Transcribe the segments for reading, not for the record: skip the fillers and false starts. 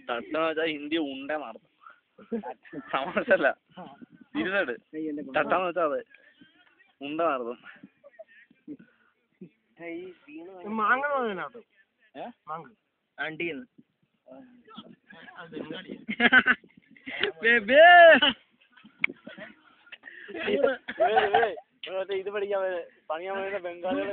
തട്ടെന്ന് വെച്ചാൽ ഹിന്ദി ഉണ്ട മാറുന്നു. തമാശല്ല, ഇരുന്നട് തട്ടാന്ന് വെച്ചാൽ അതെ ഉണ്ട മാറുന്നു. മാങ്ങ അണ്ടിന്ന് ഇത് പഠിക്കാൻ പണിയാൻ വേണ്ട ബംഗാളികൾ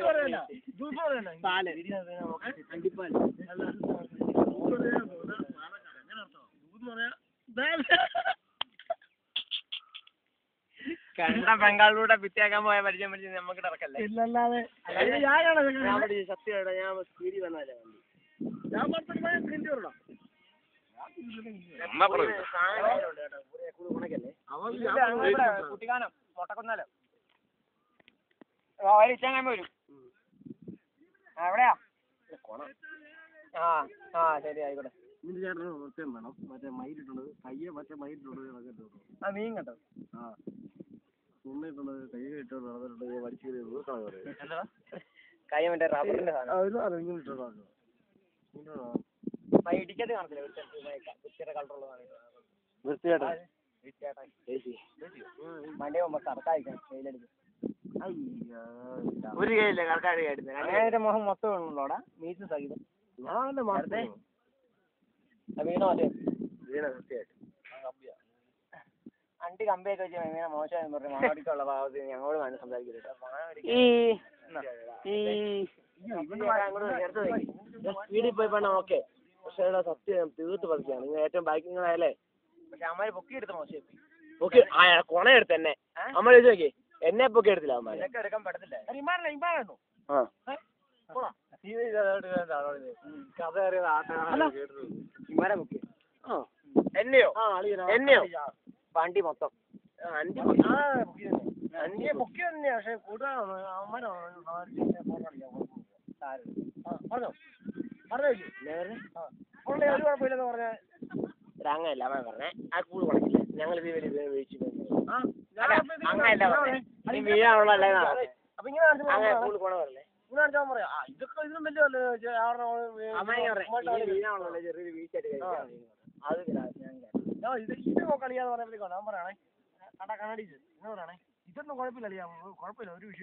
കണ്ട ബംഗാളിലൂടെ പിറ്റേക്കാൻ പോയ പരിചയം പഠിച്ച് നമുക്ക് ഇറക്കല്ലേ. ഇല്ലല്ലാതെ സത്യമായിട്ടാ ഞാൻ സ്പീഡിൽ വന്നാലേ കുട്ടിക്കാനം മൊട്ടക്കൊന്നാലോ ഇച്ചാൻ വരും. എവിടെയാ? ആ ശരി ആയിക്കോട്ടെ. ഇതിന്റെ ചേട്ടന് വൃത്തിയും വേണം. മറ്റേ മയിലിട്ടുള്ളത് കയ്യെ മറ്റേ മയിലിട്ടുള്ളത് ആ മീൻ കേട്ടോ. ആ ഉണ്ണിട്ടുള്ളത് കൈ ഇട്ടോണ്ട് നടന്നിട്ടുണ്ട് വലിച്ചു കൈ മറ്റേ റബ്ബറിന്റെ സാധനം ഇങ്ങനെ ഇട്ടോണ്ടാണ് ഇടിക്കത്ത് കാണത്തില്ല. വൃത്തിയുടെ കളറുള്ളതാണ്. മണ്ടേ പോകുമ്പോ കറക്കായിരിക്കണം വെയിലടിക്കും. ഒരു കൈയില്ല കറക്കാടി അങ്ങനെ മുഖം മൊത്തം ഉള്ളോടാ മീറ്റ് സഹിതം. വീണ മറ്റേ അണ്ടി കമ്പിയൊക്കെ വെച്ച് ഇങ്ങനെ മോശമായെന്ന് പറഞ്ഞു മാടിക്കുള്ള ഭാഗത്ത് ഞങ്ങളോട് വേണം സംസാരിക്കരുത്. സ്പീഡിൽ പോയി പറഞ്ഞാൽ ഓക്കെ, പക്ഷേ സത്യം തീർത്ത് പതിക്കാണ് നിങ്ങൾ ഏറ്റവും ബൈക്കിങ്ങളായാലേ. പക്ഷെ അമ്മ പൊക്കി എടുത്ത മോശം ഓക്കെ കൊണ എടുത്ത് എന്നെ അമ്മ ചോദിച്ചു നോക്കി എന്നെ പൊക്കി എടുത്തില്ല അമ്മ. ഇതൊക്കെ എടുക്കാൻ പറ്റത്തില്ല. എന്നെയോ വണ്ടി മൊത്തം അന്റിയെ പൊക്കി തന്നെയാ. പക്ഷെ കൂടുതൽ പറഞ്ഞോ ഒരു കുഴപ്പമില്ലെന്ന് പറഞ്ഞ അങ്ങനല്ല അമ്മ പറഞ്ഞേ. ആ കൂട് കുളക്കില്ല ഞങ്ങൾ ഇത് വീഴ്ച അങ്ങനെയല്ല പറഞ്ഞേ വീഴാനുള്ള അപ്പൊ ഇങ്ങനെ കൂട് പോണ പറഞ്ഞേ. പറയാ ഇതൊക്കെ ഇതിനും വലിയ ചെറിയൊരു വീഴ്ചയായിട്ട് അത് ഇത് കളിയാന്ന് പറയുമ്പോഴേക്കാണ് ഞാൻ പറയണേ കണ്ണാടി എന്ന് പറയണേ ഇതൊന്നും കുഴപ്പമില്ല കുഴപ്പമില്ല ഒരു വിഷയം.